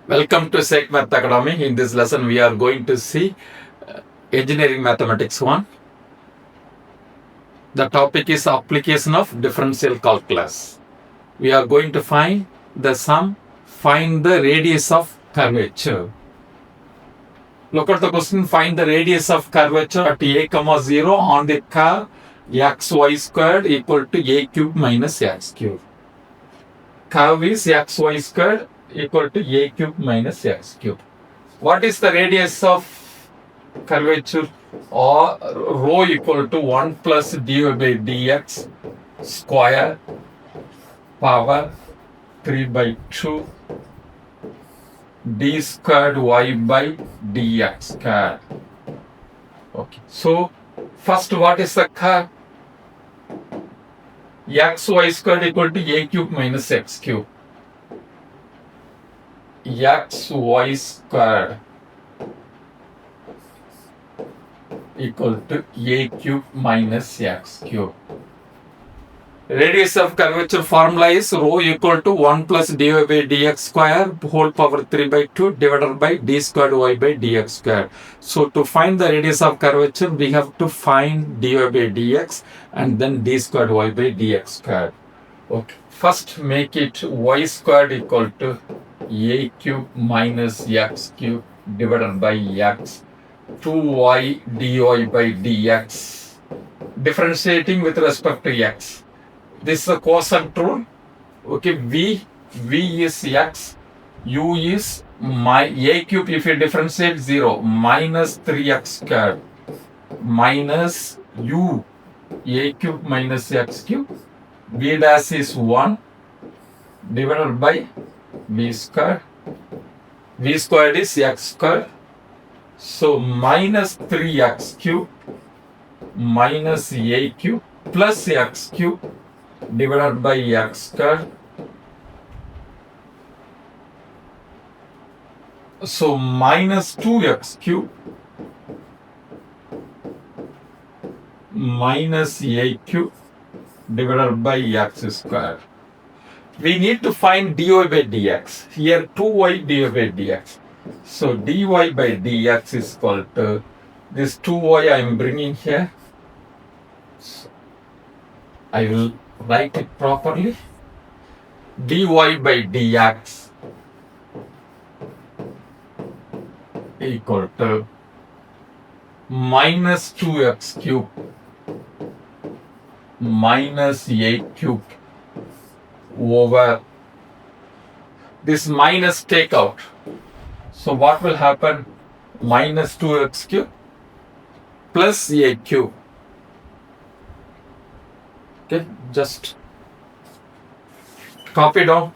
Welcome to Sheik Math Academy. In this lesson, we are going to see Engineering Mathematics 1. The topic is Application of Differential Calculus. We are going to find the sum, find the radius of curvature. Look at the question, find the radius of curvature at a, 0 on the curve xy squared equal to a cube minus x cube. Curve is xy squared equal to a cube minus x cube. What is the radius of curvature? Or rho equal to 1 plus dy by dx square power 3 by 2 d squared y by dx squared. Okay. So first, what is the curve? xy squared equal to a cube minus x cube. xy squared equal to a cube minus x cube. Radius of curvature formula is rho equal to 1 plus dy by dx square whole power 3 by 2 divided by d squared y by dx square. So to find the radius of curvature, we have to find dy by dx and then d squared y by dx square. Okay. First make it y squared equal to a cube minus x cube divided by x 2y dy by dx, differentiating with respect to x. This is a quotient rule. Okay, v is x, u is my a cube. If you differentiate 0, minus 3x squared minus u a cube minus x cube. V dash is 1 divided by v squared. V squared is x squared. So minus 3x cube minus a cube plus x cube divided by x squared. So minus 2x cube minus a cube divided by x squared. We need to find dy by dx. Here 2y dy by dx. So dy by dx is equal to this 2y I am bringing here. So I will write it properly. Dy by dx equal to minus 2x cube minus a cube over this minus take out. So what will happen? Minus 2x cube plus a cube. Okay, just copy down.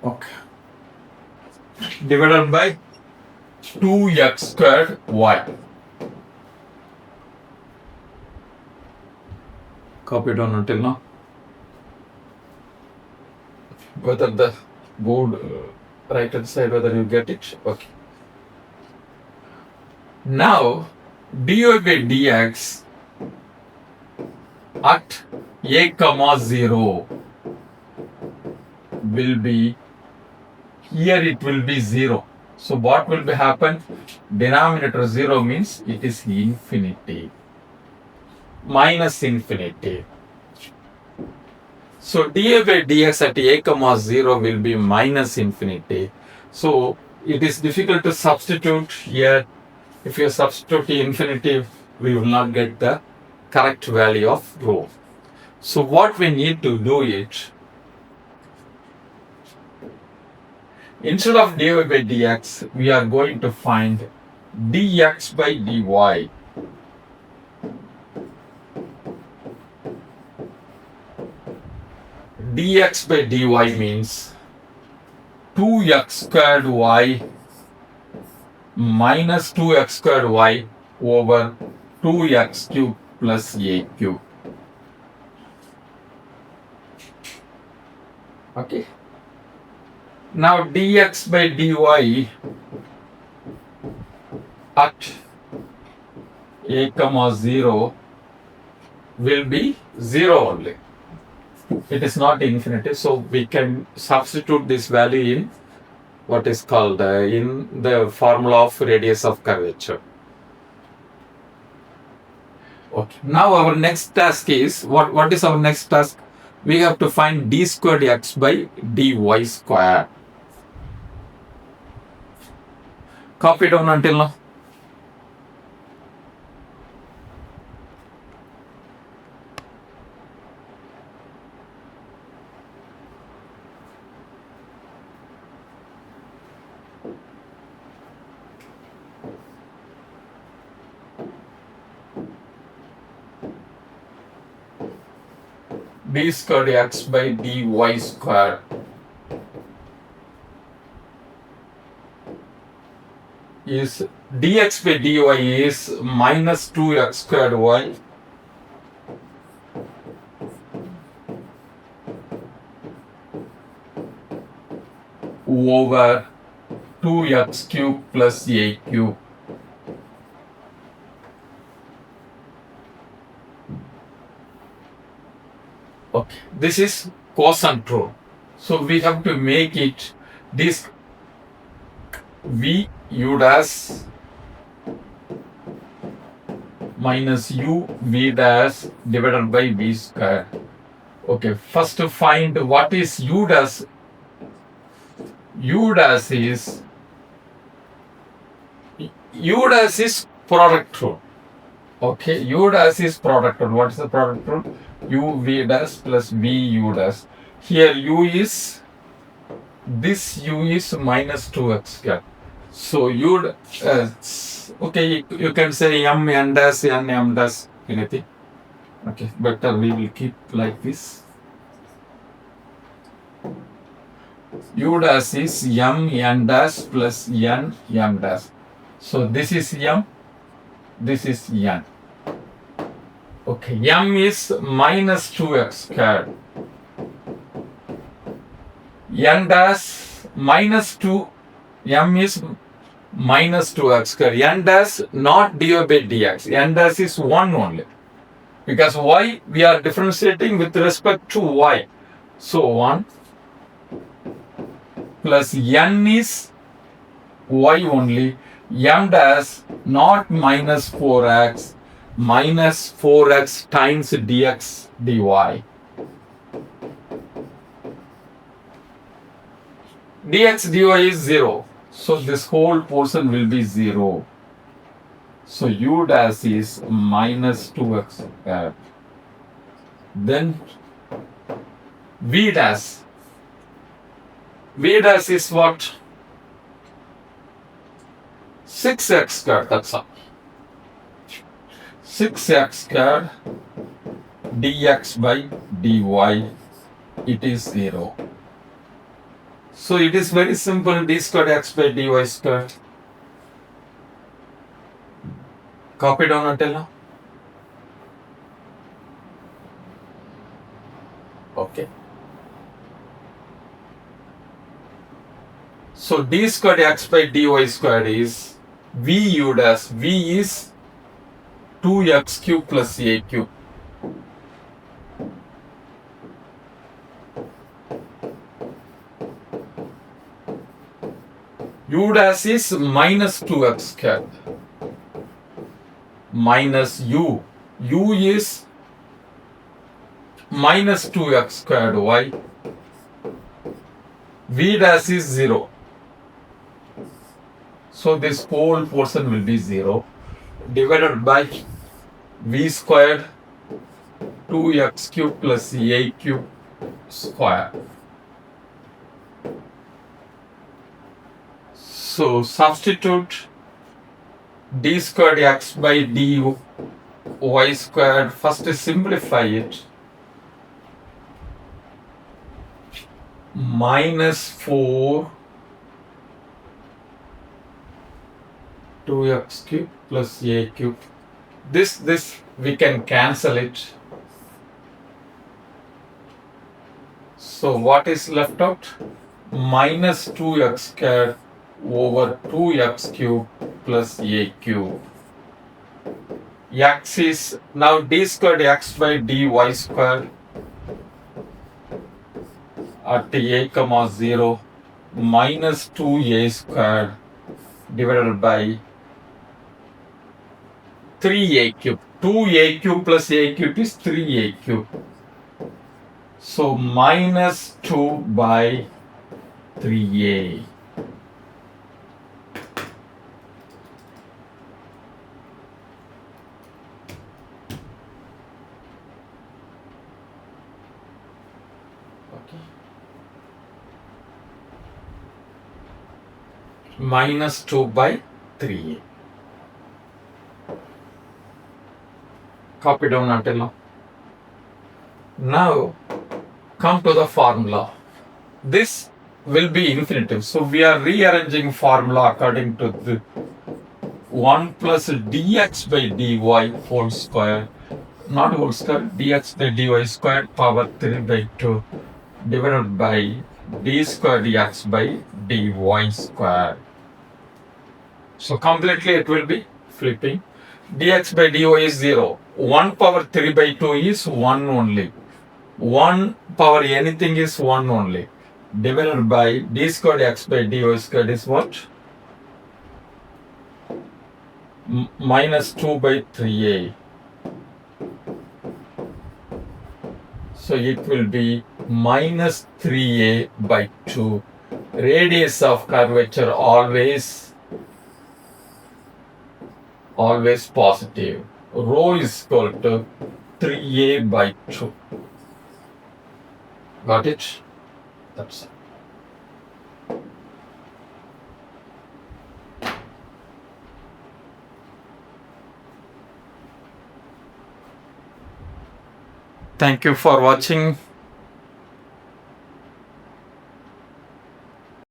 Okay. Divided by 2x squared y. Copy down until now. Whether the board right hand side, whether you get it. Okay. Now dy by dx at a, 0 will be, here it will be 0. So what will be happen? Denominator 0 means it is infinity. Minus infinity. So dy by dx at a, 0 will be minus infinity. So it is difficult to substitute here. If you substitute infinity, we will not get the correct value of rho. So what we need to do is, instead of dy by dx, we are going to find dx by dy. Dx by dy means 2x squared y minus 2x squared y over 2x cube plus a cube. Okay. Now dx by dy at a, 0 will be 0 only. It is not infinity, so we can substitute this value in what is called in the formula of radius of curvature. Okay. Now our next task is what is our next task? We have to find d squared x by dy square. Copy down until now. D squared x by dy square is dx by dy is minus 2x squared y over 2x cube plus a cube. Okay, this is quotient rule. So we have to make it this v u dash minus u v dash divided by v square. Okay, first to find what is u dash. U dash is product rule. Okay, u dash is product rule. What is the product rule? U v dash plus v u dash. Here u is this u is minus 2x square. So u okay, you can say m n dash n m dash anything. Okay, better we will keep like this. U dash is m n dash plus n m dash. So this is m, this is n. Okay, m is minus 2x squared. N dash minus 2, m is minus 2x squared. N dash not dy by dx. N dash is 1 only. Because y, we are differentiating with respect to y. So 1 plus n is y only. M dash not minus 4x. Minus 4x times dx dy. Dx dy is 0. So this whole portion will be 0. So u dash is minus 2x squared. Then v dash. V dash is what? 6x squared. That's all. 6x squared dx by dy, it is 0. So it is very simple, d squared x by dy squared. Copy down until now. Okay. So d squared x by dy squared is v u dash. V is 2x cube plus a cube. U dash is minus 2x squared. Minus u. U is minus 2x squared y. V dash is 0. So this whole portion will be 0. Divided by v squared 2x cube plus a cube square. So substitute d squared x by dy squared. First simplify it. Minus 4 2x cube plus a cube. This we can cancel it. So what is left out? Minus 2x squared over 2x cube plus a cube. x is now d squared x by dy squared at a comma 0 minus 2a squared divided by 3a cube. 2a cube plus a cube is 3a cube. So minus 2 by 3a. Okay. Minus 2 by 3a. Copy down until now. Now come to the formula. This will be infinitive. So we are rearranging formula according to the 1 plus dx by dy whole square, not whole square, dx by dy squared power 3 by 2 divided by d square dx by dy square. So completely it will be flipping. Dx by dy is 0. 1 power 3 by 2 is 1 only. 1 power anything is 1 only. Divided by d squared x by dy squared is what? Minus 2 by 3a. So it will be minus 3a by 2. Radius of curvature always positive. Rho is equal to 3a by 2. Got it? That's it. Thank you for watching.